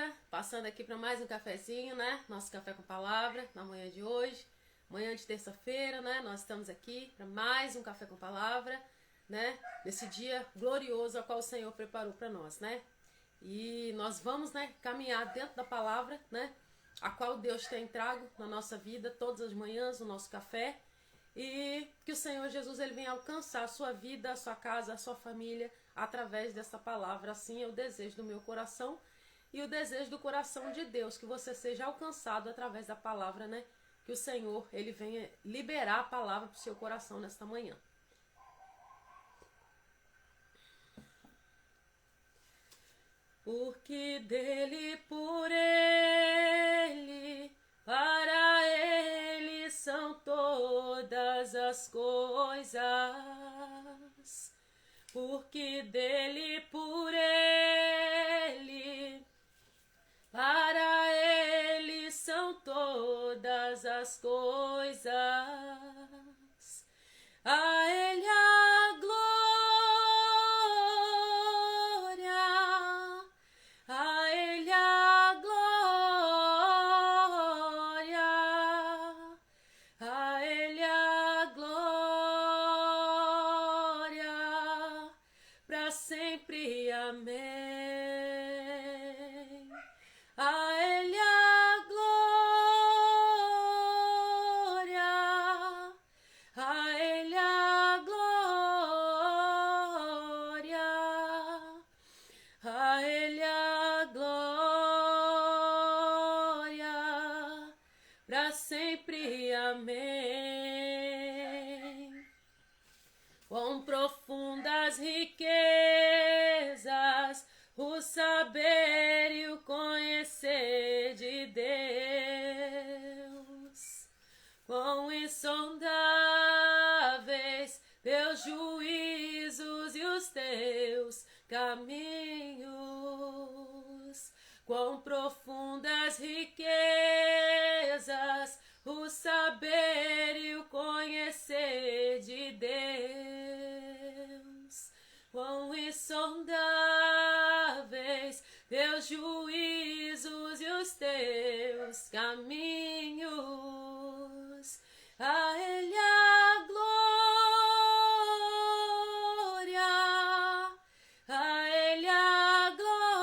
dia, passando aqui para mais um cafezinho, né? Nosso café com palavra, na manhã de hoje, manhã de terça-feira, né? Nós estamos aqui para mais um café com palavra, né? Nesse dia glorioso ao qual o Senhor preparou para nós, né? E nós vamos, né, caminhar dentro da palavra, né? A qual Deus tem trago na nossa vida todas as manhãs, o nosso café. E que o Senhor Jesus ele venha alcançar a sua vida, a sua casa, a sua família através dessa palavra. Assim é o desejo do meu coração e o desejo do coração de Deus, que você seja alcançado através da palavra, né? Que o Senhor ele venha liberar a palavra para o seu coração nesta manhã. Porque dele, por ele, para ele são todas as coisas. Porque dele, por ele, para ele são todas as coisas. A ele a glória, a ele a glória, a ele a glória, para sempre, amém. A ele a glória, a ele a glória, a ele a glória, para sempre, amém. Quão profundas riquezas o saber e o conhecer de Deus, quão insondáveis teus juízos e os teus caminhos, quão profundas riquezas o saber e o conhecer de Deus, quão insondáveis teus juízos e os teus caminhos. A ele a glória, a ele a glória,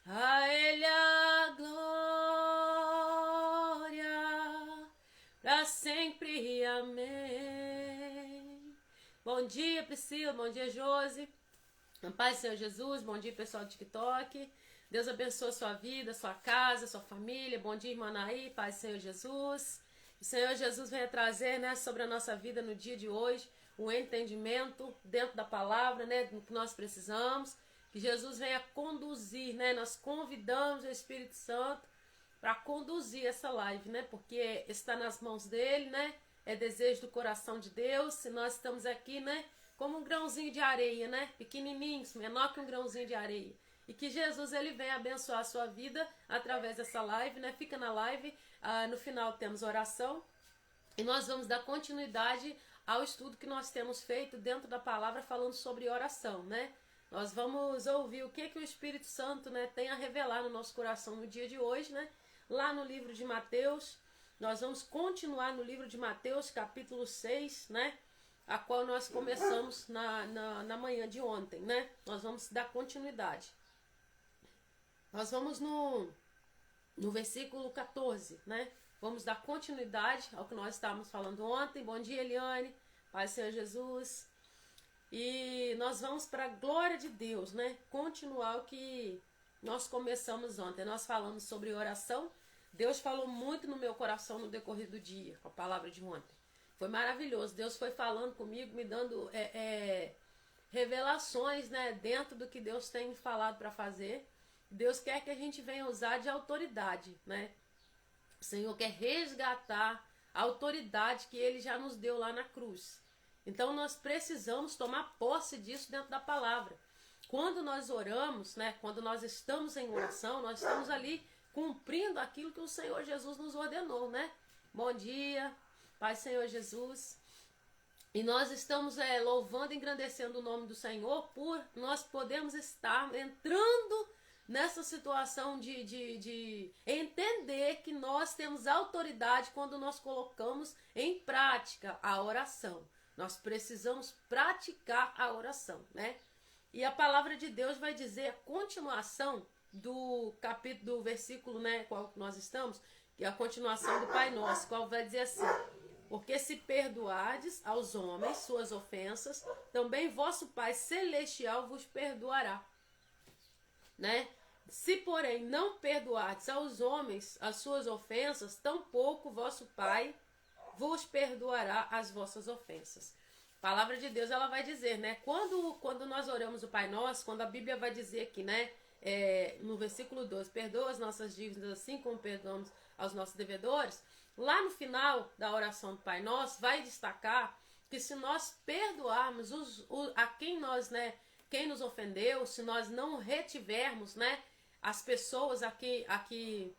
a ele a glória, para sempre, amém. Bom dia, Priscila, bom dia, Josi. Paz do Senhor Jesus, bom dia, pessoal do TikTok. Deus abençoe a sua vida, sua casa, sua família. Bom dia, irmã Naí, paz do Senhor Jesus. O Senhor Jesus venha trazer, né, sobre a nossa vida no dia de hoje um entendimento dentro da palavra, né, do que nós precisamos. Que Jesus venha conduzir, né, nós convidamos o Espírito Santo para conduzir essa live, né, porque está nas mãos dele, né, é desejo do coração de Deus. E nós estamos aqui, né, como um grãozinho de areia, né, pequenininho, menor que um grãozinho de areia. E que Jesus ele venha abençoar a sua vida através dessa live, né? Fica na live, no final temos oração e nós vamos dar continuidade ao estudo que nós temos feito dentro da palavra falando sobre oração, né? Nós vamos ouvir o que o Espírito Santo, né, tem a revelar no nosso coração no dia de hoje, né? Lá no livro de Mateus, nós vamos continuar no livro de Mateus, capítulo 6, né? A qual nós começamos na manhã de ontem, né? Nós vamos dar continuidade. Nós vamos no versículo 14, né? Vamos dar continuidade ao que nós estávamos falando ontem. Bom dia, Eliane. Pai do Senhor Jesus. E nós vamos para a glória de Deus, né? Continuar o que nós começamos ontem. Nós falamos sobre oração. Deus falou muito no meu coração no decorrer do dia, com a palavra de ontem. Foi maravilhoso. Deus foi falando comigo, me dando revelações, né? Dentro do que Deus tem falado para fazer. Deus quer que a gente venha usar de autoridade, né? O Senhor quer resgatar a autoridade que Ele já nos deu lá na cruz. Então nós precisamos tomar posse disso dentro da palavra. Quando nós oramos, né? Quando nós estamos em oração, nós estamos ali cumprindo aquilo que o Senhor Jesus nos ordenou, né? Bom dia, Pai Senhor Jesus. E nós estamos louvando e engrandecendo o nome do Senhor por nós podemos estar entrando nessa situação de entender que nós temos autoridade quando nós colocamos em prática a oração. Nós precisamos praticar a oração, né? E a palavra de Deus vai dizer a continuação do capítulo, do versículo, né, qual nós estamos, que é a continuação do Pai Nosso, qual vai dizer assim: porque se perdoardes aos homens suas ofensas, também vosso Pai Celestial vos perdoará. Né? Se, porém, não perdoardes aos homens as suas ofensas, tampouco vosso Pai vos perdoará as vossas ofensas. A palavra de Deus, ela vai dizer, né? Quando nós oramos o Pai Nosso, quando a Bíblia vai dizer aqui, né? No versículo 12, perdoa as nossas dívidas assim como perdoamos aos nossos devedores. Lá no final da oração do Pai Nosso, vai destacar que se nós perdoarmos a quem nós, né? Quem nos ofendeu, se nós não retivermos, né? As pessoas a que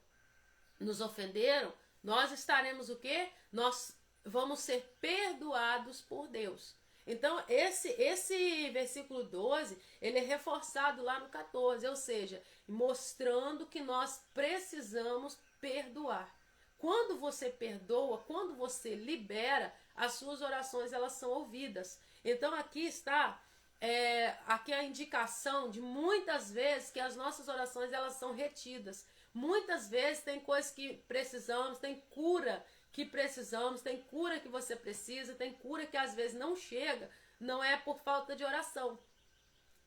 nos ofenderam, nós estaremos o quê? Nós vamos ser perdoados por Deus. Então, esse versículo 12, ele é reforçado lá no 14, ou seja, mostrando que nós precisamos perdoar. Quando você perdoa, quando você libera, as suas orações elas são ouvidas. Então, aqui está aqui a indicação de muitas vezes que as nossas orações elas são retidas. Muitas vezes tem coisas que precisamos, tem cura que precisamos, tem cura que você precisa, tem cura que às vezes não chega, não é por falta de oração,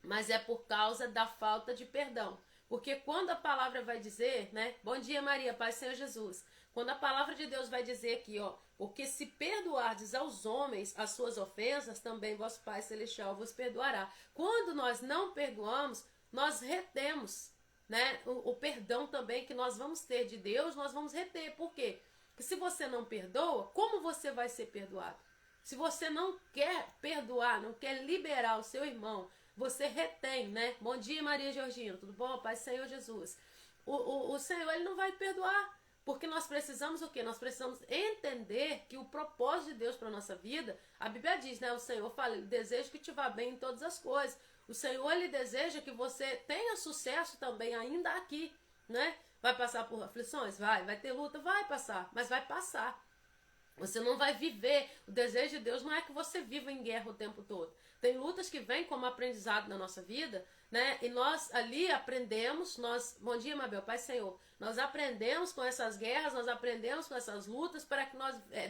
mas é por causa da falta de perdão. Porque quando a palavra vai dizer, né? Bom dia, Maria, Pai Senhor Jesus. Quando a palavra de Deus vai dizer aqui, ó, porque se perdoardes aos homens as suas ofensas, também vosso Pai Celestial vos perdoará. Quando nós não perdoamos, nós retemos, né? O perdão também que nós vamos ter de Deus, nós vamos reter. Por quê? Porque se você não perdoa, como você vai ser perdoado? Se você não quer perdoar, não quer liberar o seu irmão, você retém, né? Bom dia, Maria Georgina, tudo bom? Pai Senhor Jesus. O Senhor, ele não vai perdoar. Porque nós precisamos o quê? Nós precisamos entender que o propósito de Deus para a nossa vida, a Bíblia diz, né? O Senhor fala, ele deseja que te vá bem em todas as coisas. O Senhor, ele deseja que você tenha sucesso também ainda aqui, né? Vai passar por aflições? Vai ter luta? Vai passar, mas vai passar. Você não vai viver, o desejo de Deus não é que você viva em guerra o tempo todo. Tem lutas que vêm como aprendizado na nossa vida, né? E nós ali aprendemos, bom dia, Mabel, Pai Senhor, nós aprendemos com essas guerras, nós aprendemos com essas lutas para que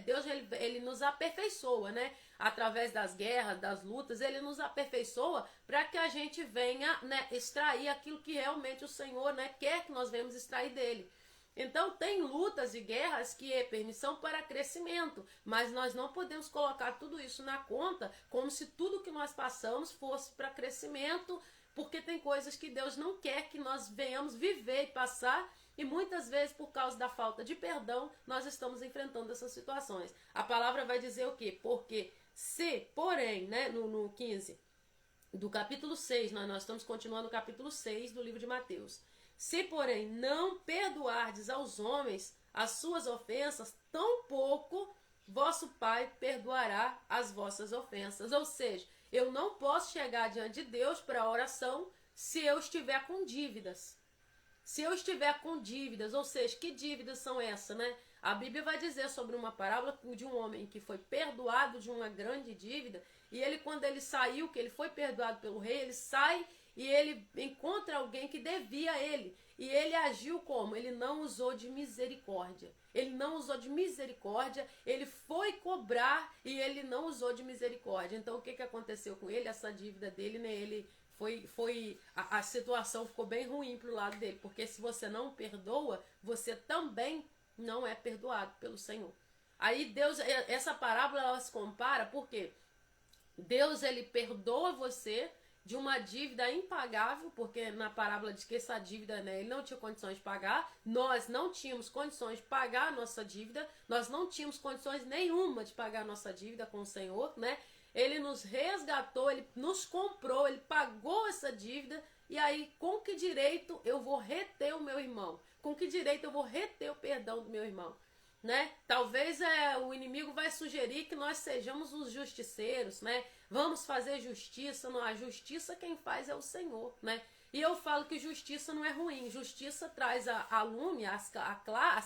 Deus ele nos aperfeiçoa, né? Através das guerras, das lutas, ele nos aperfeiçoa para que a gente venha, né, extrair aquilo que realmente o Senhor, né, quer que nós venhamos extrair dele. Então tem lutas e guerras que é permissão para crescimento, mas nós não podemos colocar tudo isso na conta como se tudo que nós passamos fosse para crescimento, porque tem coisas que Deus não quer que nós venhamos viver e passar, e muitas vezes por causa da falta de perdão nós estamos enfrentando essas situações. A palavra vai dizer o quê? Porque se, porém, né, no 15 do capítulo 6, nós estamos continuando o capítulo 6 do livro de Mateus. Se, porém, não perdoardes aos homens as suas ofensas, tampouco vosso Pai perdoará as vossas ofensas. Ou seja, eu não posso chegar diante de Deus para a oração se eu estiver com dívidas. Se eu estiver com dívidas, ou seja, que dívidas são essas, né? A Bíblia vai dizer sobre uma parábola de um homem que foi perdoado de uma grande dívida, e ele, quando ele saiu, que ele foi perdoado pelo rei, ele sai e ele encontra alguém que devia a ele. E ele agiu como? Ele não usou de misericórdia. Ele não usou de misericórdia, ele foi cobrar e ele não usou de misericórdia. Então o que aconteceu com ele? Essa dívida dele, né? Ele a situação ficou bem ruim pro lado dele, porque se você não perdoa, você também não é perdoado pelo Senhor. Aí Deus, essa parábola ela se compara, porque Deus ele perdoa você de uma dívida impagável, porque na parábola diz que essa dívida, né, ele não tinha condições de pagar, nós não tínhamos condições de pagar a nossa dívida, nós não tínhamos condições nenhuma de pagar a nossa dívida com o Senhor, né? Ele nos resgatou, ele nos comprou, ele pagou essa dívida, e aí com que direito eu vou reter o meu irmão? Com que direito eu vou reter o perdão do meu irmão? né? Talvez o inimigo vai sugerir que nós sejamos os justiceiros, né? Vamos fazer justiça. Não, a justiça quem faz é o Senhor, né? E eu falo que justiça não é ruim. Justiça traz a lume, as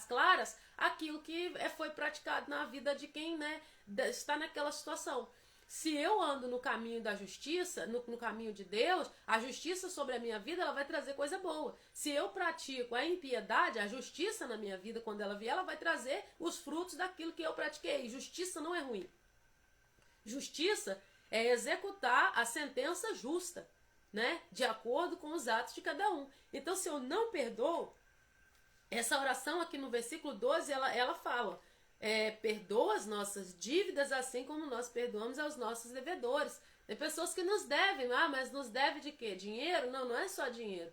claras, aquilo que foi praticado na vida de quem, né, está naquela situação. Se eu ando no caminho da justiça, no caminho de Deus, a justiça sobre a minha vida, ela vai trazer coisa boa. Se eu pratico a impiedade, a justiça na minha vida, quando ela vier, ela vai trazer os frutos daquilo que eu pratiquei. Justiça não é ruim. Justiça é executar a sentença justa, né? De acordo com os atos de cada um. Então, se eu não perdoo, essa oração aqui no versículo 12, ela fala... perdoa as nossas dívidas assim como nós perdoamos aos nossos devedores. Tem pessoas que nos devem, mas nos deve de quê? Dinheiro? Não, não é só dinheiro.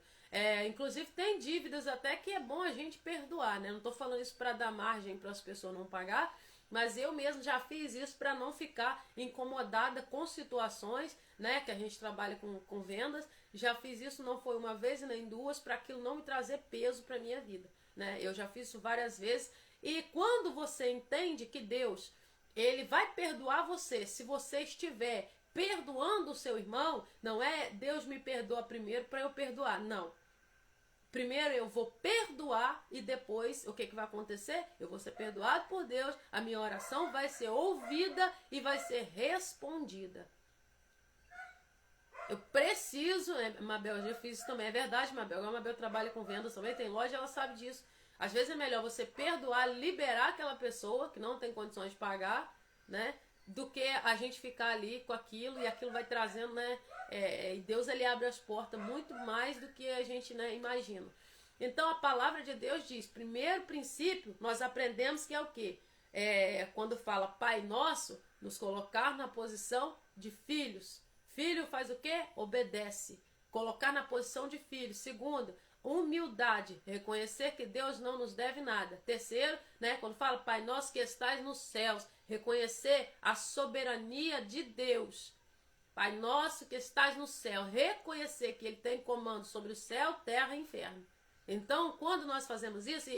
Inclusive tem dívidas até que é bom a gente perdoar, né? Não estou falando isso para dar margem para as pessoas não pagar, mas eu mesmo já fiz isso para não ficar incomodada com situações, né? Que a gente trabalha com vendas. Já fiz isso, não foi uma vez e nem duas, para aquilo não me trazer peso para minha vida, né? Eu já fiz isso várias vezes. E quando você entende que Deus, ele vai perdoar você, se você estiver perdoando o seu irmão, não é Deus me perdoa primeiro para eu perdoar, não. Primeiro eu vou perdoar e depois o que vai acontecer? Eu vou ser perdoado por Deus, a minha oração vai ser ouvida e vai ser respondida. Eu preciso, Mabel, eu já fiz isso também, é verdade, Mabel. Agora a Mabel trabalha com vendas também, tem loja, ela sabe disso. Às vezes é melhor você perdoar, liberar aquela pessoa que não tem condições de pagar, né? Do que a gente ficar ali com aquilo e aquilo vai trazendo, né? E Deus, ele abre as portas muito mais do que a gente, né, imagina. Então a palavra de Deus diz, primeiro princípio, nós aprendemos que é o quê? Quando fala Pai Nosso, nos colocar na posição de filhos. Filho faz o quê? Obedece. Colocar na posição de filho. Segundo, humildade, reconhecer que Deus não nos deve nada. Terceiro, né, quando fala Pai Nosso que estais nos céus, reconhecer a soberania de Deus. Pai Nosso que estais no céu, reconhecer que Ele tem comando sobre o céu, terra e inferno. Então, quando nós fazemos isso,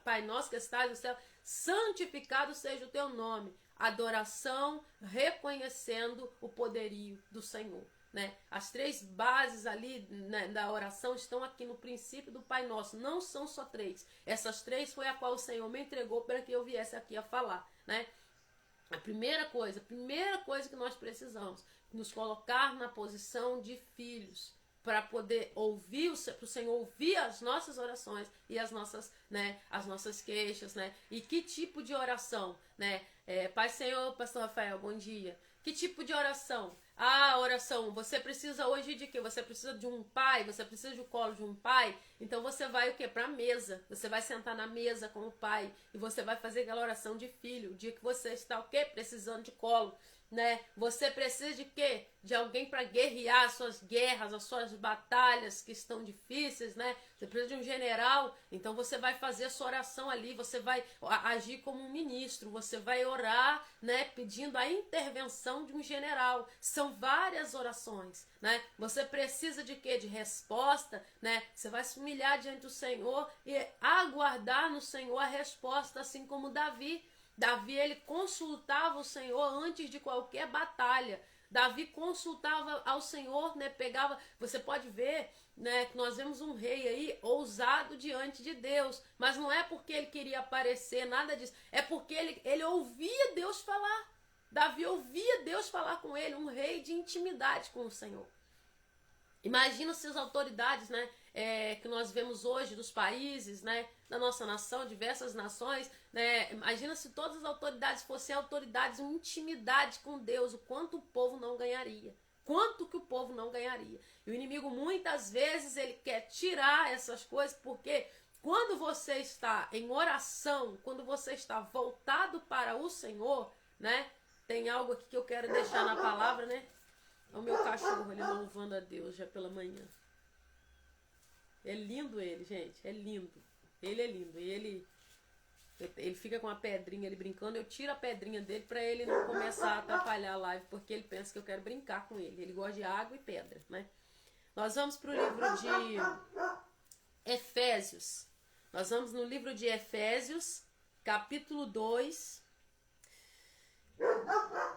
Pai Nosso que estais no céu, santificado seja o teu nome. Adoração, reconhecendo o poderio do Senhor. Né? As três bases ali, né, da oração estão aqui no princípio do Pai Nosso. Não são só três. Essas três foi a qual o Senhor me entregou para que eu viesse aqui a falar, né? A primeira coisa que nós precisamos, nos colocar na posição de filhos, para poder ouvir para o Senhor ouvir as nossas orações e as nossas queixas, né? E que tipo de oração, né? Pai Senhor, Pastor Rafael, bom dia. Que tipo de oração? Oração, você precisa hoje de quê? Você precisa de um pai, você precisa do colo de um pai, então você vai o quê? Para a mesa, você vai sentar na mesa com o pai e você vai fazer aquela oração de filho, o dia que você está o quê? Precisando de colo, né? Você precisa de quê? De alguém para guerrear as suas guerras, as suas batalhas que estão difíceis, né? Você precisa de um general, então você vai fazer a sua oração ali, você vai agir como um ministro, você vai orar, né? Pedindo a intervenção de um general. São várias orações, né? Você precisa de quê? De resposta, né? Você vai se humilhar diante do Senhor e aguardar no Senhor a resposta, assim como Davi. Davi, ele consultava o Senhor antes de qualquer batalha. Davi consultava ao Senhor, né? Você pode ver, né, que nós vemos um rei aí ousado diante de Deus, mas não é porque ele queria aparecer, nada disso, é porque ele ouvia Deus falar. Davi ouvia Deus falar com ele, um rei de intimidade com o Senhor. Imagina se as autoridades, né, que nós vemos hoje dos países, né, da nossa nação, diversas nações, né, imagina se todas as autoridades fossem autoridades em intimidade com Deus, o quanto o povo não ganharia. Quanto que o povo não ganharia. E o inimigo muitas vezes ele quer tirar essas coisas, porque quando você está em oração, quando você está voltado para o Senhor, né, tem algo aqui que eu quero deixar na palavra, né? É o meu cachorro, ele louvando a Deus já pela manhã. É lindo ele, gente. É lindo. Ele é lindo. E ele fica com a pedrinha ali brincando. Eu tiro a pedrinha dele para ele não começar a atrapalhar a live, porque ele pensa que eu quero brincar com ele. Ele gosta de água e pedra, né? Nós vamos para o livro de Efésios. Nós vamos no livro de Efésios, capítulo 2,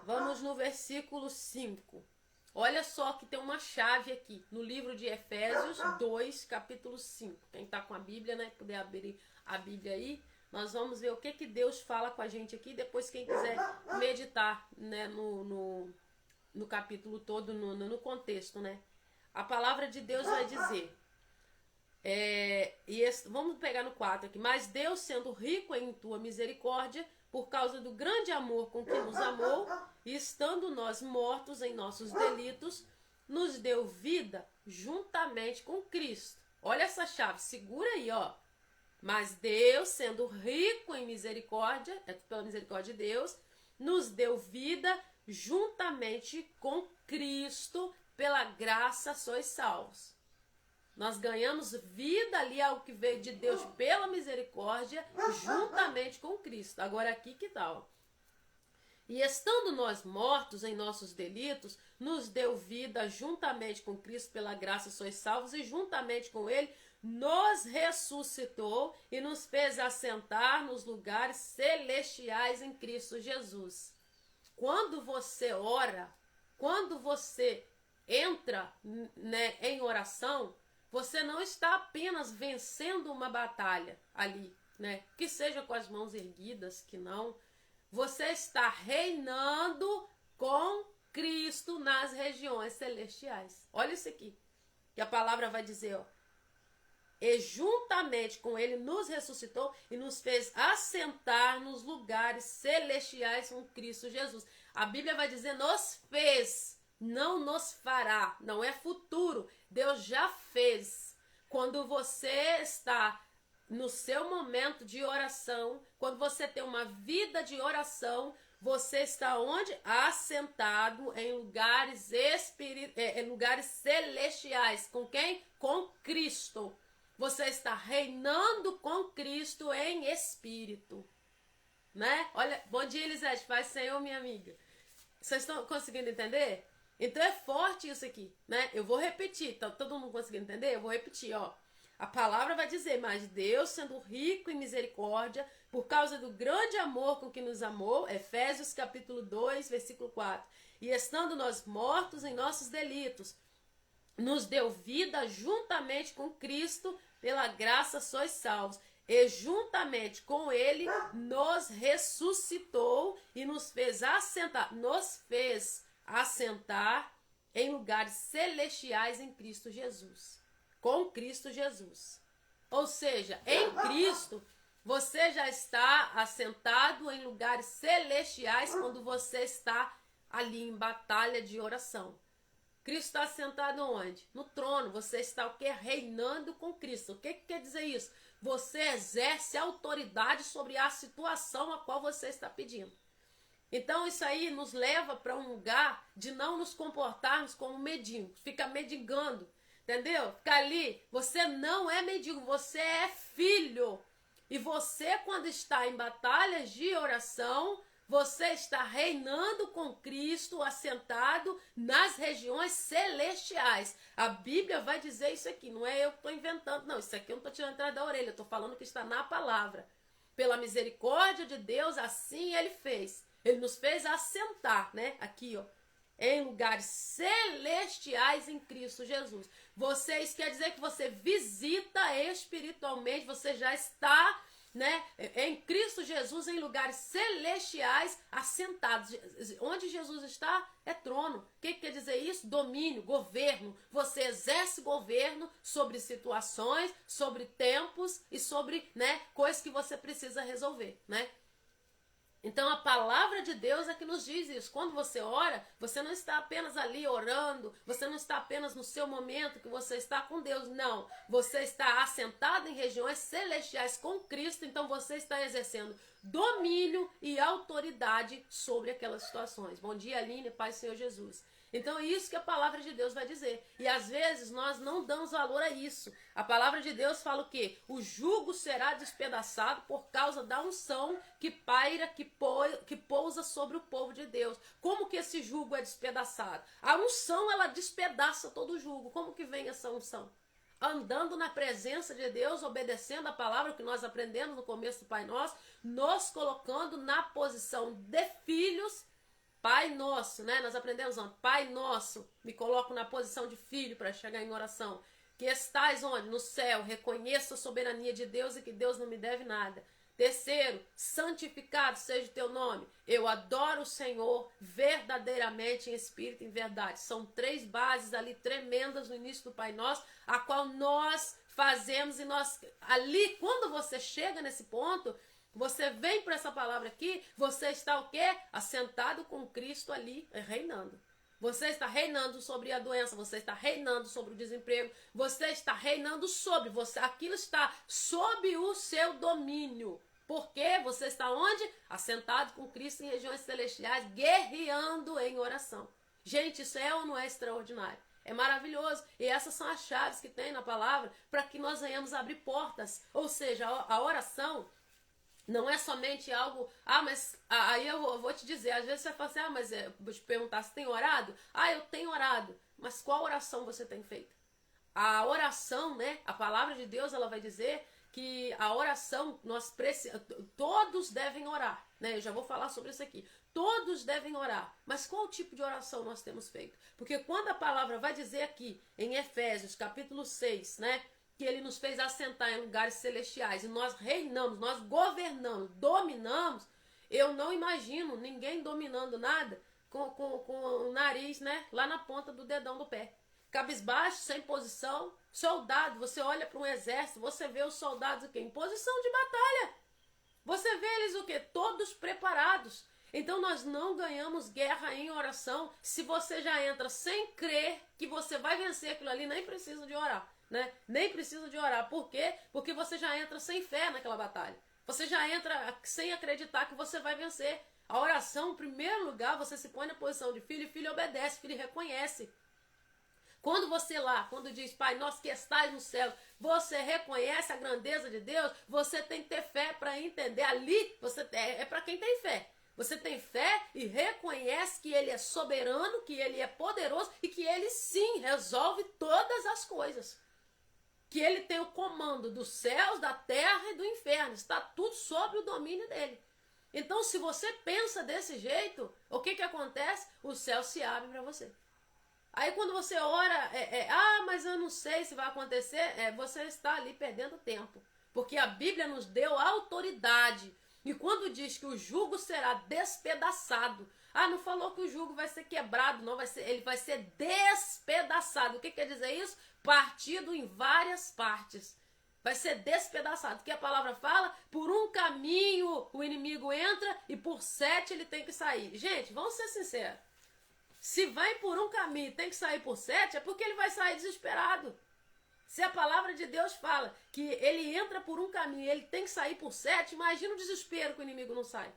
vamos no versículo 5. Olha só que tem uma chave aqui, no livro de Efésios 2, capítulo 5. Quem está com a Bíblia, né, puder abrir a Bíblia aí, nós vamos ver o que Deus fala com a gente aqui. Depois, quem quiser meditar, né, no capítulo todo, no contexto, né? A palavra de Deus vai dizer... vamos pegar no 4 aqui. Mas Deus, sendo rico em tua misericórdia, por causa do grande amor com que nos amou, e estando nós mortos em nossos delitos, nos deu vida juntamente com Cristo. Olha essa chave, segura aí, ó. Mas Deus, sendo rico em misericórdia, pela misericórdia de Deus, nos deu vida juntamente com Cristo, pela graça sois salvos. Nós ganhamos vida ali, algo que veio de Deus pela misericórdia, juntamente com Cristo. Agora aqui que tal? E estando nós mortos em nossos delitos, nos deu vida juntamente com Cristo, pela graça sois salvos, e juntamente com Ele nos ressuscitou e nos fez assentar nos lugares celestiais em Cristo Jesus. Quando você ora, quando você entra, né, em oração, você não está apenas vencendo uma batalha ali, né? Que seja com as mãos erguidas, que não. Você está reinando com Cristo nas regiões celestiais. Olha isso aqui. Que a palavra vai dizer, ó. E juntamente com Ele nos ressuscitou e nos fez assentar nos lugares celestiais com Cristo Jesus. A Bíblia vai dizer nos fez, não nos fará, não é futuro. Deus já fez. Quando você está no seu momento de oração, quando você tem uma vida de oração, você está onde? Assentado em lugares, em lugares celestiais. Com quem? Com Cristo. Você está reinando com Cristo em espírito. Né? Olha, bom dia, Elisete. Paz, Senhor, minha amiga. Vocês estão conseguindo entender? Então é forte isso aqui, né? Eu vou repetir, tá todo mundo conseguindo entender? Eu vou repetir, ó. A palavra vai dizer, mas Deus, sendo rico em misericórdia, por causa do grande amor com que nos amou, Efésios capítulo 2, versículo 4, e estando nós mortos em nossos delitos, nos deu vida juntamente com Cristo, pela graça sois salvos, e juntamente com Ele nos ressuscitou e nos fez assentar em lugares celestiais em Cristo Jesus. Com Cristo Jesus. Ou seja, em Cristo, você já está assentado em lugares celestiais quando você está ali em batalha de oração. Cristo está assentado onde? No trono. Você está o quê? Reinando com Cristo. O que quer dizer isso? Você exerce autoridade sobre a situação a qual você está pedindo. Então isso aí nos leva para um lugar de não nos comportarmos como mendigos, fica mendigando, entendeu? Fica ali, você não é mendigo, você é filho. E você, quando está em batalhas de oração, você está reinando com Cristo, assentado nas regiões celestiais. A Bíblia vai dizer isso aqui, não é eu que estou inventando, não, isso aqui eu não estou tirando atrás da orelha, eu estou falando que está na palavra. Pela misericórdia de Deus, assim Ele fez. Ele nos fez assentar, né? Aqui, ó. Em lugares celestiais em Cristo Jesus. Isso quer dizer que você visita espiritualmente, você já está, né, em Cristo Jesus, em lugares celestiais, assentados. Onde Jesus está é trono. O que quer dizer isso? Domínio, governo. Você exerce governo sobre situações, sobre tempos e sobre, né, coisas que você precisa resolver, né? Então a palavra de Deus é que nos diz isso. Quando você ora, você não está apenas ali orando, você não está apenas no seu momento que você está com Deus, não. Você está assentado em regiões celestiais com Cristo, então você está exercendo domínio e autoridade sobre aquelas situações. Bom dia, Aline, Pai Senhor Jesus. Então é isso que a palavra de Deus vai dizer. E às vezes nós não damos valor a isso. A palavra de Deus fala o quê? O jugo será despedaçado por causa da unção que paira, que pousa sobre o povo de Deus. Como que esse jugo é despedaçado? A unção, ela despedaça todo o jugo. Como que vem essa unção? andando na presença de Deus, obedecendo a palavra que nós aprendemos no começo do Pai Nosso, nos colocando na posição de filhos. Pai Nosso, né? Nós aprendemos ontem, Pai Nosso, me coloco na posição de filho para chegar em oração. Que estás onde? No céu, reconheço a soberania de Deus e que Deus não me deve nada. Terceiro, santificado seja o teu nome. Eu adoro o Senhor verdadeiramente em espírito e em verdade. São 3 bases ali tremendas no início do Pai Nosso, a qual nós fazemos e nós ali, quando você chega nesse ponto, você vem para essa palavra aqui, você está o quê? Assentado com Cristo ali, reinando. Você está reinando sobre a doença, você está reinando sobre o desemprego, você está reinando sobre você. Aquilo está sob o seu domínio. Porque você está onde? Assentado com Cristo em regiões celestiais, guerreando em oração. Gente, isso é ou não é extraordinário? É maravilhoso. E essas são as chaves que tem na palavra para que nós venhamos abrir portas. Ou seja, a oração não é somente algo, mas aí eu vou te dizer, às vezes você fala assim, mas vou te perguntar se tem orado? Eu tenho orado, mas qual oração você tem feito? A oração, né, a palavra de Deus, ela vai dizer que a oração, todos devem orar, né, eu já vou falar sobre isso aqui, todos devem orar, mas qual tipo de oração nós temos feito? Porque quando a palavra vai dizer aqui, em Efésios, capítulo 6, né, que ele nos fez assentar em lugares celestiais e nós reinamos, nós governamos, dominamos, eu não imagino ninguém dominando nada com o nariz, né, lá na ponta do dedão do pé. Cabisbaixo, sem posição, soldado, você olha para um exército, você vê os soldados o quê? Em posição de batalha. Você vê eles o quê? Todos preparados. Então nós não ganhamos guerra em oração se você já entra sem crer que você vai vencer aquilo ali, nem precisa de orar. Né? Nem precisa de orar. Por quê? Porque você já entra sem fé naquela batalha. Você já entra sem acreditar que você vai vencer. A oração, em primeiro lugar, você se põe na posição de filho, e filho obedece, filho reconhece. Quando você quando diz, Pai nosso que estás no céu, você reconhece a grandeza de Deus, você tem que ter fé para entender. Ali, é para quem tem fé. Você tem fé e reconhece que Ele é soberano, que Ele é poderoso e que Ele sim resolve todas as coisas. Que Ele tem o comando dos céus, da terra e do inferno. Está tudo sob o domínio dEle. Então, se você pensa desse jeito, o que acontece? O céu se abre para você. Aí quando você ora, mas eu não sei se vai acontecer, você está ali perdendo tempo. Porque a Bíblia nos deu autoridade. E quando diz que o jugo será despedaçado, não falou que o jugo vai ser quebrado, não, ele vai ser despedaçado. O que quer dizer isso? Partido em várias partes. Vai ser despedaçado. O que a palavra fala? Por um caminho o inimigo entra e por 7 ele tem que sair. Gente, vamos ser sinceros. Se vai por um caminho e tem que sair por 7, é porque ele vai sair desesperado. Se a palavra de Deus fala que ele entra por um caminho e ele tem que sair por 7, imagina o desespero que o inimigo não sai.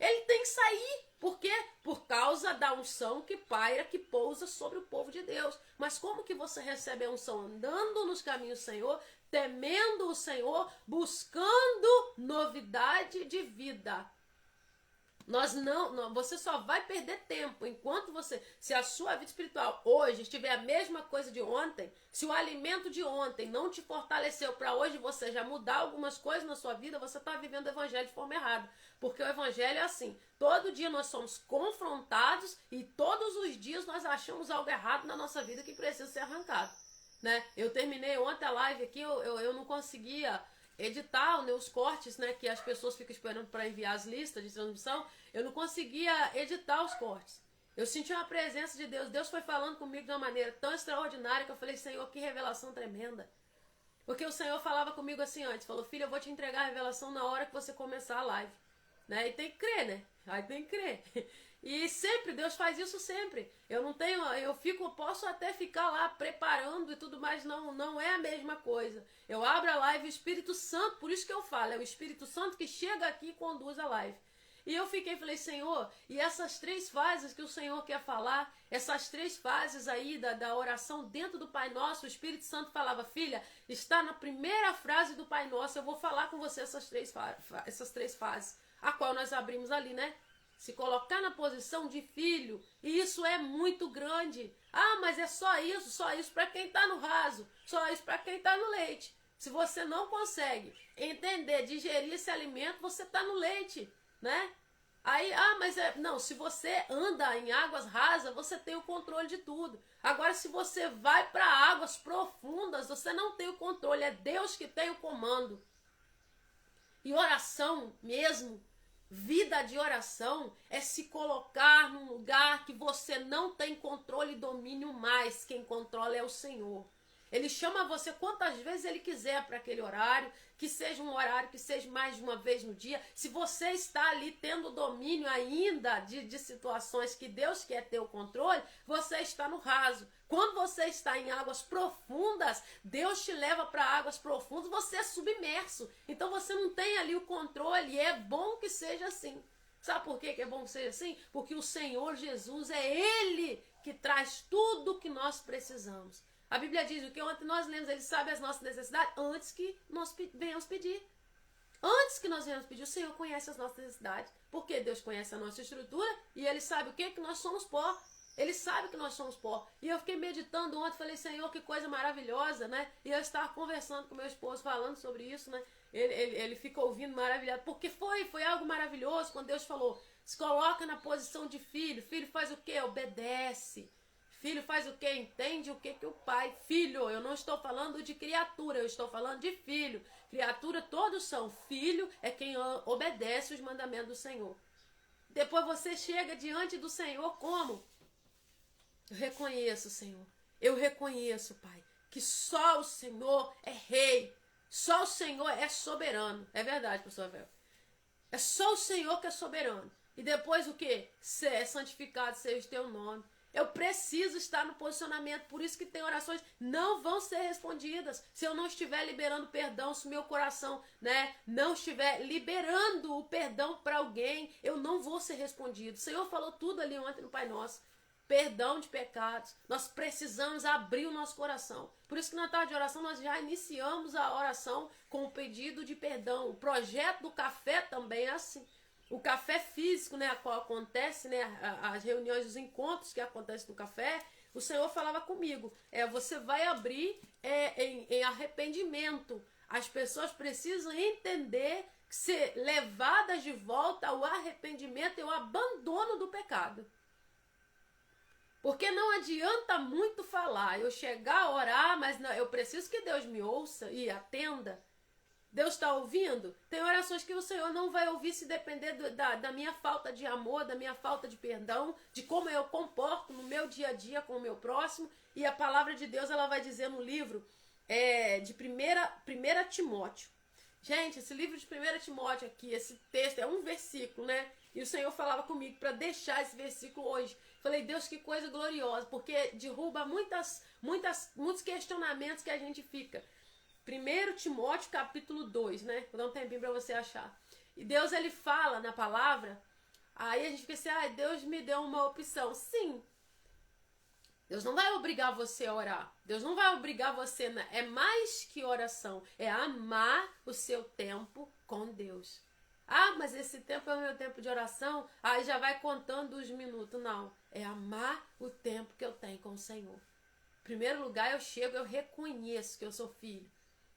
Ele tem que sair. Por quê? Por causa da unção que paira, que pousa sobre o povo de Deus. Mas como que você recebe a unção? Andando nos caminhos do Senhor, temendo o Senhor, buscando novidade de vida. Você só vai perder tempo enquanto se a sua vida espiritual hoje estiver a mesma coisa de ontem, se o alimento de ontem não te fortaleceu para hoje você já mudar algumas coisas na sua vida, você está vivendo o evangelho de forma errada. Porque o evangelho é assim, todo dia nós somos confrontados e todos os dias nós achamos algo errado na nossa vida que precisa ser arrancado. Né? Eu terminei ontem a live aqui, eu não conseguia editar os cortes, né, que as pessoas ficam esperando para enviar as listas de transmissão, eu não conseguia editar os cortes. Eu senti uma presença de Deus. Deus foi falando comigo de uma maneira tão extraordinária que eu falei, Senhor, que revelação tremenda. Porque o Senhor falava comigo assim antes, falou, filho, eu vou te entregar a revelação na hora que você começar a live. Né? E tem que crer, né? Aí tem que crer. E sempre, Deus faz isso sempre. Posso até ficar lá preparando e tudo mais, não é a mesma coisa. Eu abro a live, o Espírito Santo, por isso que eu falo, é o Espírito Santo que chega aqui e conduz a live. E eu falei, Senhor, e essas 3 fases que o Senhor quer falar, essas 3 fases aí da oração dentro do Pai Nosso, o Espírito Santo falava, filha, está na primeira frase do Pai Nosso, eu vou falar com você essas 3 fases, a qual nós abrimos ali, né? Se colocar na posição de filho, e isso é muito grande. Ah, mas é só isso para quem está no raso, só isso para quem está no leite. Se você não consegue entender, digerir esse alimento, você está no leite, né? Aí, não, se você anda em águas rasas, você tem o controle de tudo. Agora, se você vai para águas profundas, você não tem o controle, é Deus que tem o comando. E oração mesmo, vida de oração, é se colocar num lugar que você não tem controle e domínio mais. Quem controla é o Senhor. Ele chama você quantas vezes ele quiser para aquele horário, que seja um horário, que seja mais de uma vez no dia. Se você está ali tendo domínio ainda de situações que Deus quer ter o controle, você está no raso. Quando você está em águas profundas, Deus te leva para águas profundas, você é submerso. Então você não tem ali o controle, e é bom que seja assim. Sabe por que é bom que seja assim? Porque o Senhor Jesus é Ele que traz tudo o que nós precisamos. A Bíblia diz o que ontem nós lemos, Ele sabe as nossas necessidades antes que nós venhamos pedir. Antes que nós venhamos pedir, o Senhor conhece as nossas necessidades. Porque Deus conhece a nossa estrutura e Ele sabe o que? Que nós somos pó. Ele sabe que nós somos pó. E eu fiquei meditando ontem, falei, Senhor, que coisa maravilhosa, né? E eu estava conversando com meu esposo, falando sobre isso, né? Ele fica ouvindo maravilhado. Porque foi algo maravilhoso quando Deus falou, se coloca na posição de filho. Filho faz o quê? Obedece. Filho faz o quê? Entende o que o pai... Filho, eu não estou falando de criatura, eu estou falando de filho. Criatura todos são. Filho é quem obedece os mandamentos do Senhor. Depois você chega diante do Senhor como? Eu reconheço, Senhor. Eu reconheço, Pai, que só o Senhor é rei. Só o Senhor é soberano. É verdade, pastor Abel. É só o Senhor que é soberano. E depois o quê? Santificado seja o teu nome. Eu preciso estar no posicionamento, por isso que tem orações não vão ser respondidas. Se eu não estiver liberando perdão, se o meu coração, né, não estiver liberando o perdão para alguém, eu não vou ser respondido. O Senhor falou tudo ali ontem no Pai Nosso. Perdão de pecados. Nós precisamos abrir o nosso coração. Por isso que na tarde de oração nós já iniciamos a oração com o pedido de perdão. O projeto do café também é assim. O café físico, né, a qual acontece, né, as reuniões, os encontros que acontecem no café, o Senhor falava comigo, você vai abrir em arrependimento. As pessoas precisam entender que ser levadas de volta ao arrependimento é o abandono do pecado. Porque não adianta muito falar, eu chegar a orar, mas não, eu preciso que Deus me ouça e atenda. Deus está ouvindo? Tem orações que o Senhor não vai ouvir se depender da minha falta de amor, da minha falta de perdão, de como eu comporto no meu dia a dia com o meu próximo. E a palavra de Deus ela vai dizer no livro de 1 Timóteo. Gente, esse livro de 1 Timóteo aqui, esse texto, é um versículo, né? E o Senhor falava comigo para deixar esse versículo hoje. Falei, Deus, que coisa gloriosa, porque derruba muitos questionamentos que a gente fica. 1 Timóteo capítulo 2, né? Vou dar um tempinho para você achar. E Deus, ele fala na palavra, aí a gente fica assim, Deus me deu uma opção. Sim, Deus não vai obrigar você a orar. Deus não vai obrigar você, é mais que oração, é amar o seu tempo com Deus. Mas esse tempo é o meu tempo de oração, aí já vai contando os minutos. Não, é amar o tempo que eu tenho com o Senhor. Em primeiro lugar, eu chego, eu reconheço que eu sou filho.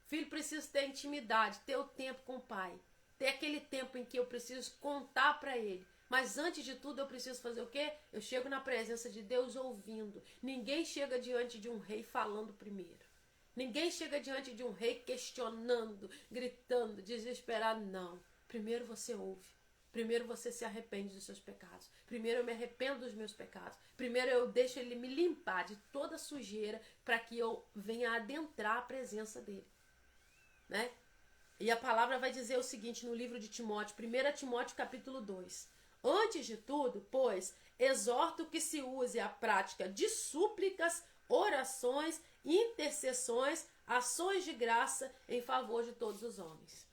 Filho precisa ter intimidade, ter o tempo com o pai. Ter aquele tempo em que eu preciso contar para ele. Mas antes de tudo eu preciso fazer o quê? Eu chego na presença de Deus ouvindo. Ninguém chega diante de um rei falando primeiro. Ninguém chega diante de um rei questionando, gritando, desesperado. Não. Primeiro você ouve. Primeiro você se arrepende dos seus pecados. Primeiro eu me arrependo dos meus pecados. Primeiro eu deixo ele me limpar de toda sujeira para que eu venha adentrar a presença dele. Né? E a palavra vai dizer o seguinte no livro de Timóteo, 1 Timóteo capítulo 2. Antes de tudo, pois, exorto que se use a prática de súplicas, orações, intercessões, ações de graça em favor de todos os homens.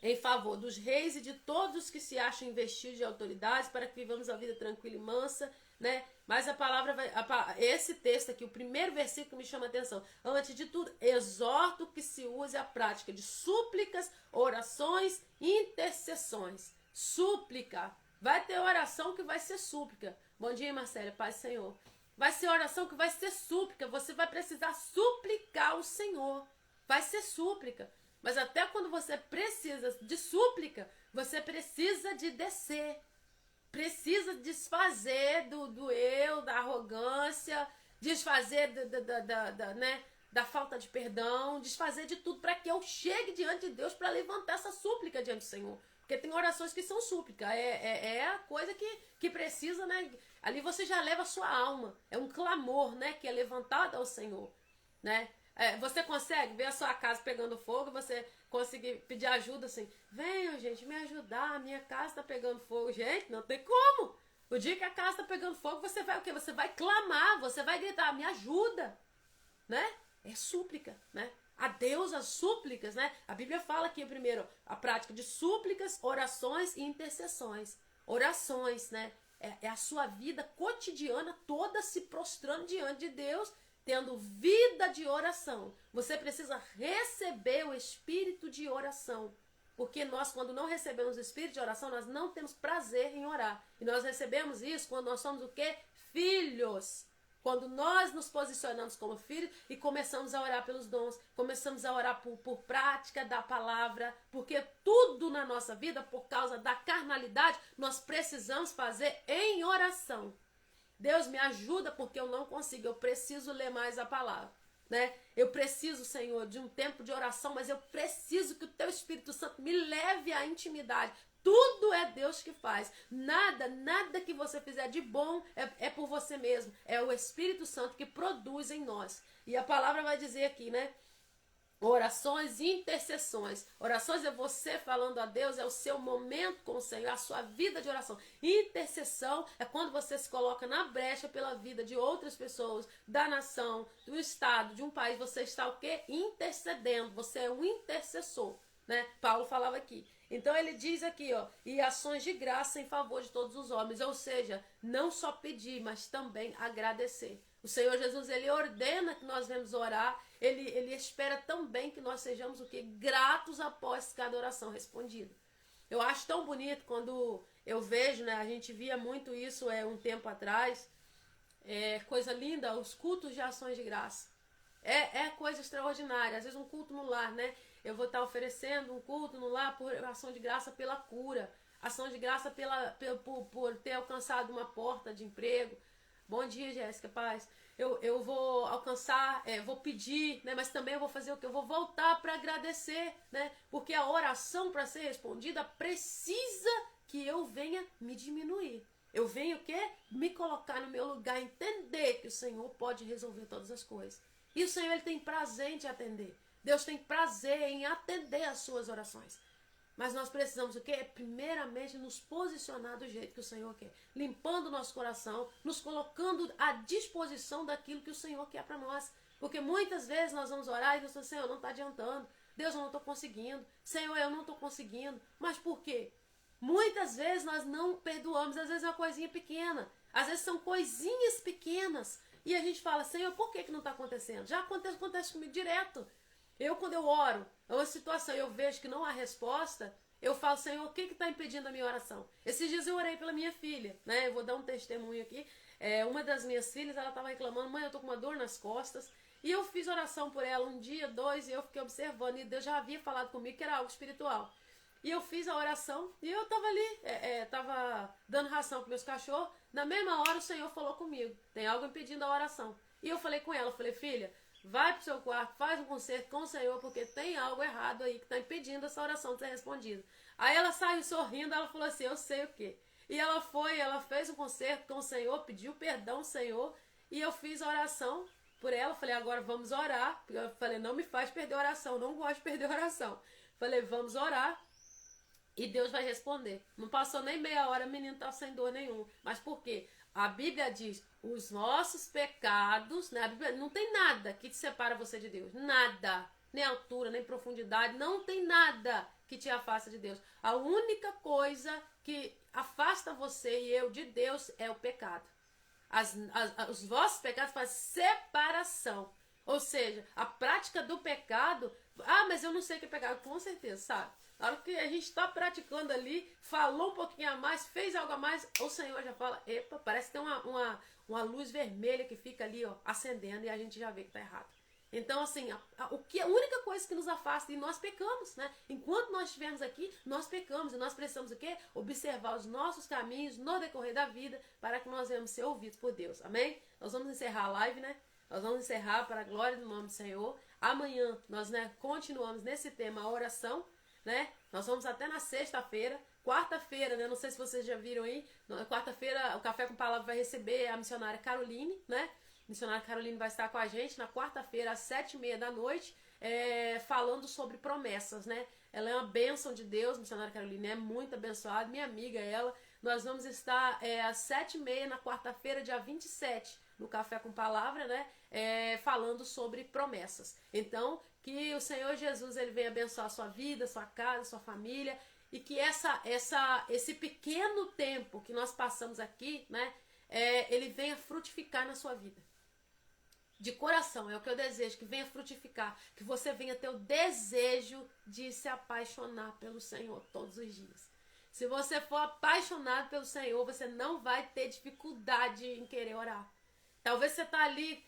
Em favor dos reis e de todos que se acham investidos de autoridades, para que vivamos a vida tranquila e mansa, né? Mas a palavra esse texto aqui, o primeiro versículo me chama a atenção. Antes de tudo, exorto que se use a prática de súplicas, orações, intercessões. Súplica, Vai ter oração que vai ser súplica. Bom dia, Marcela, paz do Senhor. Vai ser oração que vai ser súplica. Você vai precisar suplicar ao Senhor. Vai ser súplica. Mas até quando você precisa de súplica, você precisa de descer. Precisa desfazer do eu, da arrogância, desfazer da falta de perdão, desfazer de tudo para que eu chegue diante de Deus para levantar essa súplica diante do Senhor. Porque tem orações que são súplica, é a coisa que precisa, né? Ali você já leva a sua alma, é um clamor, né? Que é levantado ao Senhor, né? Você consegue ver a sua casa pegando fogo, você conseguir pedir ajuda assim, venham gente, me ajudar, a minha casa está pegando fogo. Gente, não tem como. O dia que a casa está pegando fogo, você vai o quê? Você vai clamar, você vai gritar, me ajuda, né? É súplica, né? A Deus as súplicas, né? A Bíblia fala aqui primeiro a prática de súplicas, orações e intercessões. Orações, né? É a sua vida cotidiana toda se prostrando diante de Deus, tendo vida de oração. Você precisa receber o espírito de oração. Porque nós, quando não recebemos o espírito de oração, nós não temos prazer em orar. E nós recebemos isso quando nós somos o quê? Filhos. Quando nós nos posicionamos como filhos e começamos a orar pelos dons, começamos a orar por prática da palavra, porque tudo na nossa vida, por causa da carnalidade, nós precisamos fazer em oração. Deus me ajuda porque eu não consigo, eu preciso ler mais a palavra, né? Eu preciso, Senhor, de um tempo de oração, mas eu preciso que o Teu Espírito Santo me leve à intimidade. Tudo é Deus que faz. Nada que você fizer de bom é por você mesmo. É o Espírito Santo que produz em nós. E a palavra vai dizer aqui, né? Orações e intercessões. Orações é você falando a Deus, é o seu momento com o Senhor, a sua vida de oração. Intercessão é quando você se coloca na brecha pela vida de outras pessoas, da nação, do estado, de um país. Você está o quê? Intercedendo. Você é um intercessor, né? Paulo falava aqui. Então ele diz aqui, ó, e ações de graça em favor de todos os homens, ou seja, não só pedir, mas também agradecer. O Senhor Jesus, ele ordena que nós venhamos orar, ele espera também que nós sejamos o quê? Gratos após cada oração respondida. Eu acho tão bonito quando eu vejo, né, a gente via muito isso um tempo atrás, coisa linda, os cultos de ações de graça. É coisa extraordinária, às vezes um culto no lar, né? Eu vou estar oferecendo um culto no lar por ação de graça pela cura, ação de graça por ter alcançado uma porta de emprego. Bom dia, Jéssica, paz. Eu vou alcançar, vou pedir, né? Mas também eu vou fazer o que? Eu vou voltar para agradecer, né? Porque a oração, para ser respondida, precisa que eu venha me diminuir. Eu venho o quê? Me colocar no meu lugar, entender que o Senhor pode resolver todas as coisas. E o Senhor, ele tem prazer em te atender. Deus tem prazer em atender as suas orações. Mas nós precisamos o quê? Primeiramente nos posicionar do jeito que o Senhor quer. Limpando o nosso coração, nos colocando à disposição daquilo que o Senhor quer para nós. Porque muitas vezes nós vamos orar e nós falamos, Senhor, não está adiantando. Deus, eu não estou conseguindo. Senhor, eu não estou conseguindo. Mas por quê? Muitas vezes nós não perdoamos. Às vezes é uma coisinha pequena. Às vezes são coisinhas pequenas. E a gente fala, Senhor, por que não está acontecendo? Já acontece comigo direto. Quando eu oro, é uma situação, eu vejo que não há resposta, eu falo, Senhor, o que está impedindo a minha oração? Esses dias eu orei pela minha filha, né? Eu vou dar um testemunho aqui. Uma das minhas filhas, ela estava reclamando, mãe, eu estou com uma dor nas costas. E eu fiz oração por ela um dia, 2, e eu fiquei observando, e Deus já havia falado comigo que era algo espiritual. E eu fiz a oração, e eu estava ali, estava dando ração para meus cachorros. Na mesma hora o Senhor falou comigo, tem algo impedindo a oração. E eu falei com ela, eu falei, filha, vai pro seu quarto, faz um concerto com o Senhor, porque tem algo errado aí que está impedindo essa oração de ser respondida. Aí ela saiu sorrindo, ela falou assim, eu sei o quê. E ela fez um concerto com o Senhor, pediu perdão ao Senhor, e eu fiz a oração por ela. Falei, agora vamos orar. Eu falei, não me faz perder a oração, não gosto de perder a oração. Falei, vamos orar e Deus vai responder. Não passou nem meia hora, a menina estava sem dor nenhuma. Mas por quê? A Bíblia diz, os nossos pecados, né? A Bíblia, não tem nada que te separa você de Deus. Nada. Nem altura, nem profundidade. Não tem nada que te afasta de Deus. A única coisa que afasta você e eu de Deus é o pecado. Os vossos pecados fazem separação. Ou seja, a prática do pecado... Ah, mas mas eu não sei o que é pecado, com certeza, sabe? Na hora que a gente está praticando ali, falou um pouquinho a mais, fez algo a mais, o Senhor já fala, epa, parece que tem uma luz vermelha que fica ali, ó, acendendo, e a gente já vê que tá errado. Então, assim, a única coisa que nos afasta, e nós pecamos, né? Enquanto nós estivermos aqui, nós pecamos, e nós precisamos o quê? Observar os nossos caminhos no decorrer da vida, para que nós venhamos ser ouvidos por Deus, amém? Nós vamos encerrar a live, né? Nós vamos encerrar para a glória do nome do Senhor. Amanhã nós, né, continuamos nesse tema, a oração, né? Nós vamos até na sexta-feira. Quarta-feira, né? Não sei se vocês já viram aí. Quarta-feira o Café com Palavra vai receber a missionária Caroline, né? A missionária Caroline vai estar com a gente na quarta-feira às 7h30 falando sobre promessas, né? Ela é uma bênção de Deus, a missionária Caroline é muito abençoada, minha amiga ela. Nós vamos estar às 7h30 na quarta-feira, dia 27, no Café com Palavra, né? Falando sobre promessas. Então, que o Senhor Jesus ele venha abençoar a sua vida, sua casa, sua família, e que esse pequeno tempo que nós passamos aqui, né? Ele venha frutificar na sua vida. De coração, é o que eu desejo, que venha frutificar, que você venha ter o desejo de se apaixonar pelo Senhor todos os dias. Se você for apaixonado pelo Senhor, você não vai ter dificuldade em querer orar. Talvez você está ali,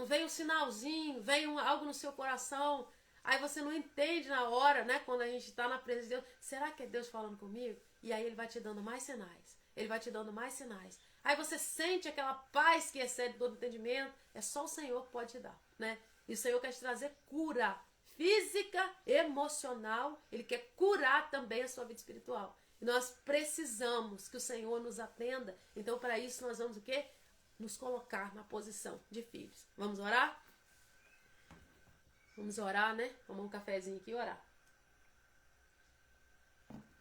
vem um sinalzinho, vem algo no seu coração, aí você não entende na hora, né? Quando a gente está na presença de Deus, será que é Deus falando comigo? E aí ele vai te dando mais sinais, ele vai te dando mais sinais. Aí você sente aquela paz que excede todo entendimento, é só o Senhor que pode te dar, né? E o Senhor quer te trazer cura física, emocional, ele quer curar também a sua vida espiritual. E nós precisamos que o Senhor nos atenda, então para isso nós vamos o quê? Nos colocar na posição de filhos. Vamos orar? Vamos orar, né? Tomar um cafezinho aqui e orar.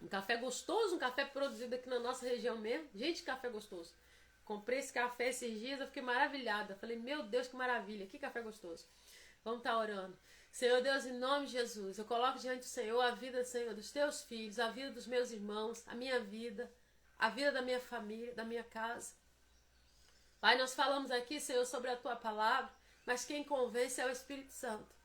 Um café gostoso, um café produzido aqui na nossa região mesmo. Gente, café gostoso. Comprei esse café esses dias, eu fiquei maravilhada. Falei, meu Deus, que maravilha, que café gostoso. Vamos estar orando. Senhor Deus, em nome de Jesus, eu coloco diante do Senhor a vida, Senhor, dos teus filhos, a vida dos meus irmãos, a minha vida, a vida da minha família, da minha casa. Pai, nós falamos aqui, Senhor, sobre a tua palavra, mas quem convence é o Espírito Santo.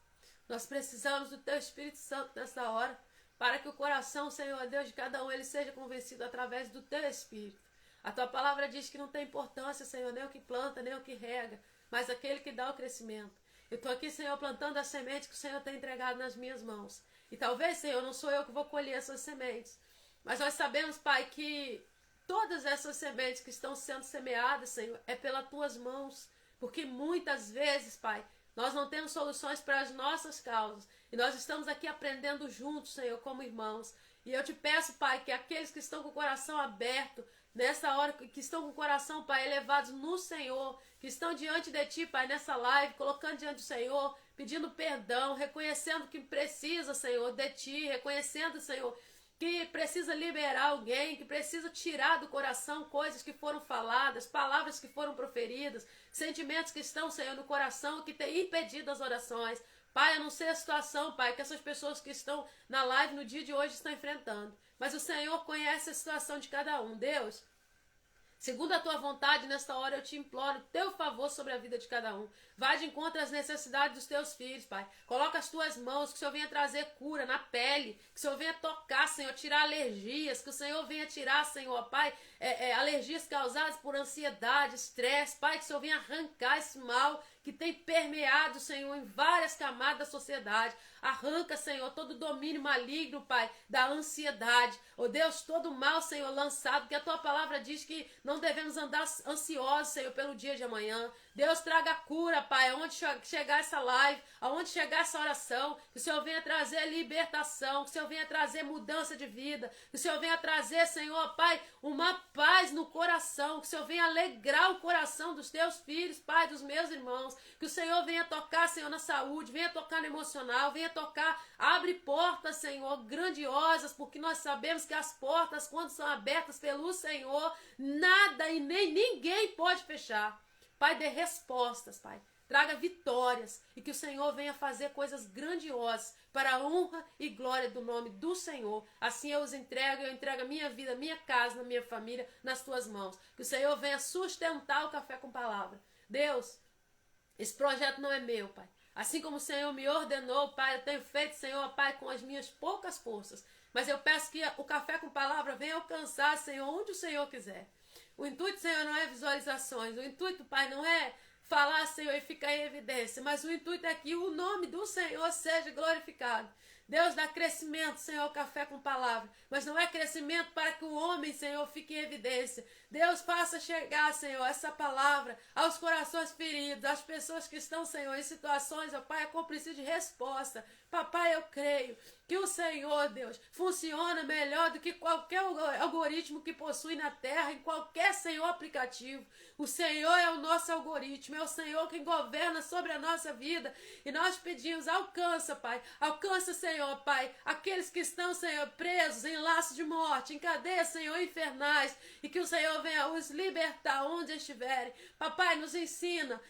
Nós precisamos do teu Espírito Santo nessa hora, para que o coração, Senhor Deus, de cada um, ele seja convencido através do teu Espírito. A tua palavra diz que não tem importância, Senhor, nem o que planta, nem o que rega, mas aquele que dá o crescimento. Eu estou aqui, Senhor, plantando a semente que o Senhor tem entregado nas minhas mãos. E talvez, Senhor, não sou eu que vou colher essas sementes, mas nós sabemos, Pai, que todas essas sementes que estão sendo semeadas, Senhor, é pelas tuas mãos, porque muitas vezes, Pai, nós não temos soluções para as nossas causas, e nós estamos aqui aprendendo juntos, Senhor, como irmãos. E eu te peço, Pai, que aqueles que estão com o coração aberto, nessa hora, que estão com o coração, Pai, elevados no Senhor, que estão diante de Ti, Pai, nessa live, colocando diante do Senhor, pedindo perdão, reconhecendo que precisa, Senhor, de Ti, reconhecendo, Senhor, que precisa liberar alguém, que precisa tirar do coração coisas que foram faladas, palavras que foram proferidas, sentimentos que estão, Senhor, no coração, que tem impedido as orações. Pai, eu não sei a situação, Pai, que essas pessoas que estão na live no dia de hoje estão enfrentando, mas o Senhor conhece a situação de cada um. Deus, segundo a tua vontade, nesta hora eu te imploro teu favor sobre a vida de cada um. Vai de encontro às necessidades dos teus filhos, Pai. Coloca as tuas mãos, que o Senhor venha trazer cura na pele, que o Senhor venha tocar, Senhor, tirar alergias, que o Senhor venha tirar, Senhor, Pai, alergias causadas por ansiedade, estresse, Pai, que o Senhor venha arrancar esse mal que tem permeado, Senhor, em várias camadas da sociedade. Arranca, Senhor, todo domínio maligno, Pai, da ansiedade. Oh Deus, todo mal, Senhor, lançado, porque a tua palavra diz que não devemos andar ansiosos, Senhor, pelo dia de amanhã. Deus, traga cura, Pai, aonde chegar essa live, aonde chegar essa oração, que o Senhor venha trazer libertação, que o Senhor venha trazer mudança de vida, que o Senhor venha trazer, Senhor, Pai, uma paz no coração, que o Senhor venha alegrar o coração dos teus filhos, Pai, dos meus irmãos, que o Senhor venha tocar, Senhor, na saúde, venha tocar no emocional, venha tocar, abre portas, Senhor, grandiosas, porque nós sabemos que as portas, quando são abertas pelo Senhor, nada e nem ninguém pode fechar. Pai, dê respostas, Pai. Traga vitórias e que o Senhor venha fazer coisas grandiosas para a honra e glória do nome do Senhor. Assim eu os entrego, eu entrego a minha vida, a minha casa, a minha família nas tuas mãos. Que o Senhor venha sustentar o Café com Palavra. Deus, esse projeto não é meu, Pai. Assim como o Senhor me ordenou, Pai, eu tenho feito, Senhor, Pai, com as minhas poucas forças. Mas eu peço que o Café com Palavra venha alcançar, Senhor, onde o Senhor quiser. O intuito, Senhor, não é visualizações. O intuito, Pai, não é falar, Senhor, e ficar em evidência. Mas o intuito é que o nome do Senhor seja glorificado. Deus dá crescimento, Senhor, Café com Palavra. Mas não é crescimento para que o homem, Senhor, fique em evidência. Deus faça chegar, Senhor, essa palavra aos corações feridos, às pessoas que estão, Senhor, em situações, ó Pai, com preciso de resposta. Papai, eu creio que o Senhor, Deus, funciona melhor do que qualquer algoritmo que possui na terra, em qualquer, Senhor, aplicativo. O Senhor é o nosso algoritmo, é o Senhor quem governa sobre a nossa vida. E nós pedimos, alcança, Pai, alcança, Senhor, Pai, aqueles que estão, Senhor, presos em laços de morte, em cadeias, Senhor, infernais, e que o Senhor venha os libertar onde estiverem. Papai, nos ensina,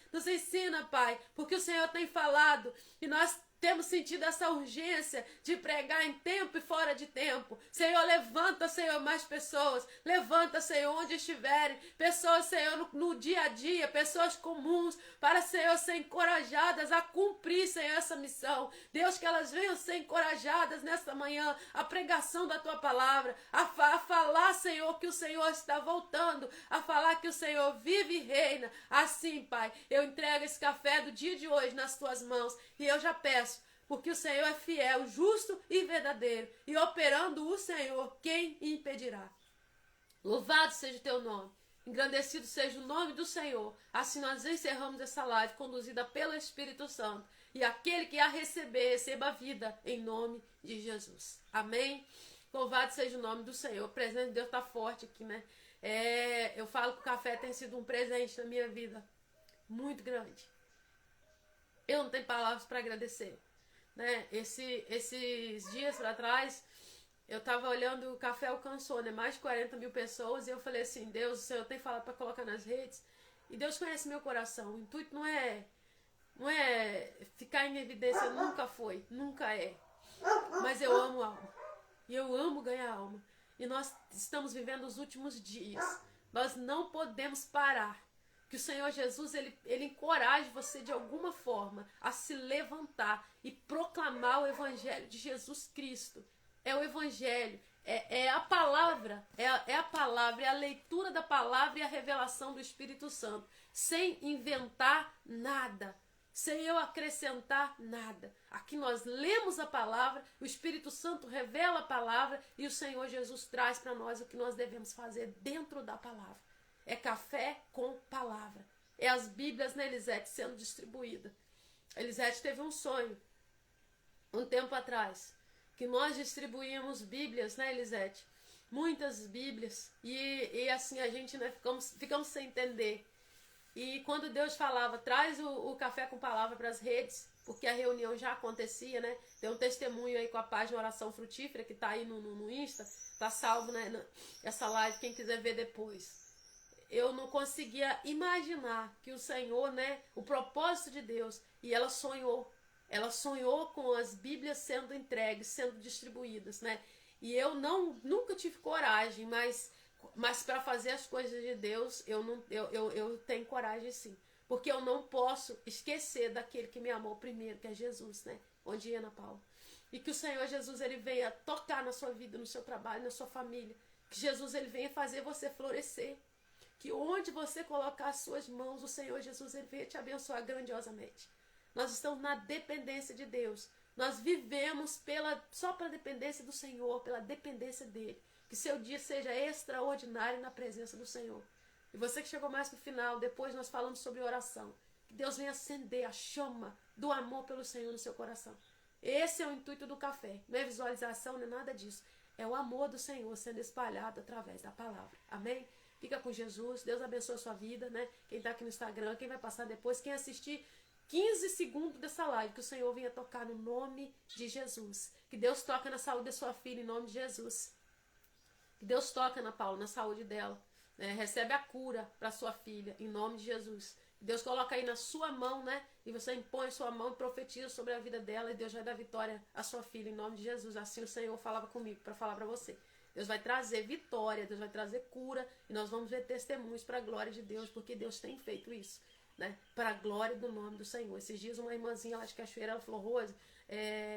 Pai, porque o Senhor tem falado, e nós temos sentido essa urgência de pregar em tempo e fora de tempo. Senhor, levanta, Senhor, mais pessoas. Levanta, Senhor, onde estiverem. Pessoas, Senhor, no dia a dia, pessoas comuns, para, Senhor, ser encorajadas a cumprir, Senhor, essa missão. Deus, que elas venham ser encorajadas nesta manhã, a pregação da Tua palavra, a falar, Senhor, que o Senhor está voltando, a falar que o Senhor vive e reina. Assim, Pai, eu entrego esse café do dia de hoje nas Tuas mãos e eu já peço, porque o Senhor é fiel, justo e verdadeiro, e operando o Senhor, quem impedirá? Louvado seja o teu nome, engrandecido seja o nome do Senhor. Assim nós encerramos essa live, conduzida pelo Espírito Santo, e aquele que a receber, receba a vida, em nome de Jesus. Amém? Louvado seja o nome do Senhor. O presente de Deus está forte aqui, né? Eu falo que o café tem sido um presente na minha vida, muito grande. Eu não tenho palavras para agradecer. Né? Esses dias para trás, eu estava olhando, o café alcançou, né? Mais de 40 mil pessoas, e eu falei assim, Deus, o Senhor tem falado para colocar nas redes, e Deus conhece meu coração. O intuito não é ficar em evidência, nunca foi, nunca é. Mas eu amo alma, e eu amo ganhar alma. E nós estamos vivendo os últimos dias. Nós não podemos parar. Que o Senhor Jesus, ele encoraje você de alguma forma a se levantar e proclamar o Evangelho de Jesus Cristo. É o Evangelho, é a palavra, é a palavra, é a leitura da palavra e a revelação do Espírito Santo. Sem inventar nada, sem eu acrescentar nada. Aqui nós lemos a palavra, o Espírito Santo revela a palavra e o Senhor Jesus traz para nós o que nós devemos fazer dentro da palavra. É café com palavra. É as Bíblias, né, Elisete, sendo distribuída. Elisete teve um sonho, um tempo atrás, que nós distribuímos Bíblias, né, Elisete? Muitas Bíblias. E assim a gente, né, ficamos sem entender. E quando Deus falava, traz o café com palavra para as redes, porque a reunião já acontecia, né? Tem um testemunho aí com a página Oração Frutífera, que tá aí no Insta, tá salvo, né, essa live, quem quiser ver depois. Eu não conseguia imaginar que o Senhor, né, o propósito de Deus, e ela sonhou com as Bíblias sendo entregues, sendo distribuídas, né, e eu nunca tive coragem, mas para fazer as coisas de Deus, eu tenho coragem sim, porque eu não posso esquecer daquele que me amou primeiro, que é Jesus, né, onde Ana Paula, e que o Senhor Jesus, ele venha tocar na sua vida, no seu trabalho, na sua família, que Jesus, ele venha fazer você florescer, que onde você colocar as suas mãos, o Senhor Jesus, ele venha te abençoar grandiosamente. Nós estamos na dependência de Deus. Nós vivemos só pela dependência do Senhor, pela dependência dele. Que seu dia seja extraordinário na presença do Senhor. E você que chegou mais pro final, depois nós falamos sobre oração. Que Deus venha acender a chama do amor pelo Senhor no seu coração. Esse é o intuito do café. Não é visualização, não é nada disso. É o amor do Senhor sendo espalhado através da palavra. Amém? Fica com Jesus, Deus abençoe a sua vida, né? Quem está aqui no Instagram, quem vai passar depois, quem assistir 15 segundos dessa live, que o Senhor venha tocar no nome de Jesus. Que Deus toque na saúde da sua filha em nome de Jesus. Que Deus toque, Ana Paula, na saúde dela. Né? Recebe a cura para sua filha em nome de Jesus. Que Deus coloca aí na sua mão, né? E você impõe a sua mão e profetiza sobre a vida dela e Deus vai dar vitória à sua filha em nome de Jesus. Assim o Senhor falava comigo para falar para você. Deus vai trazer vitória, Deus vai trazer cura e nós vamos ver testemunhos para a glória de Deus, porque Deus tem feito isso. né? Para a glória do nome do Senhor. Esses dias uma irmãzinha lá de Cachoeira, ela falou, Rose,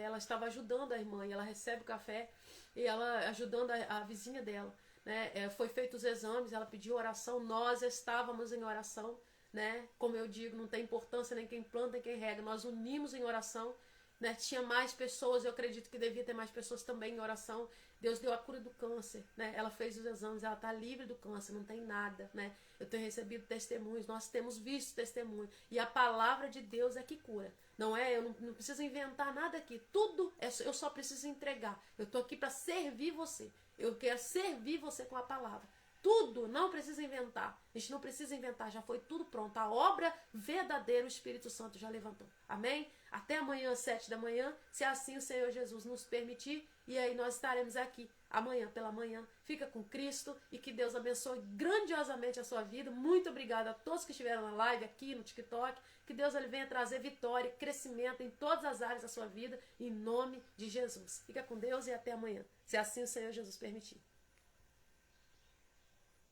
ela estava ajudando a irmã, e ela recebe o café, e ela ajudando a vizinha dela, né? Foi feito os exames, ela pediu oração, nós estávamos em oração, né? Como eu digo, não tem importância nem quem planta nem quem rega, nós unimos em oração, né? Tinha mais pessoas, eu acredito que devia ter mais pessoas também em oração. Deus deu a cura do câncer, né? Ela fez os exames, ela está livre do câncer, não tem nada, né? Eu tenho recebido testemunhos, nós temos visto testemunhos, e a palavra de Deus é que cura, não é? Eu não preciso inventar nada aqui, tudo eu só preciso entregar. Eu estou aqui para servir você, eu quero servir você com a palavra. Tudo, não precisa inventar. A gente não precisa inventar, já foi tudo pronto. A obra verdadeira, o Espírito Santo já levantou. Amém? Até amanhã, às 7 da manhã, se assim o Senhor Jesus nos permitir. E aí nós estaremos aqui amanhã pela manhã. Fica com Cristo e que Deus abençoe grandiosamente a sua vida. Muito obrigada a todos que estiveram na live aqui no TikTok. Que Deus ele venha trazer vitória, crescimento em todas as áreas da sua vida. Em nome de Jesus. Fica com Deus e até amanhã. Se assim o Senhor Jesus permitir.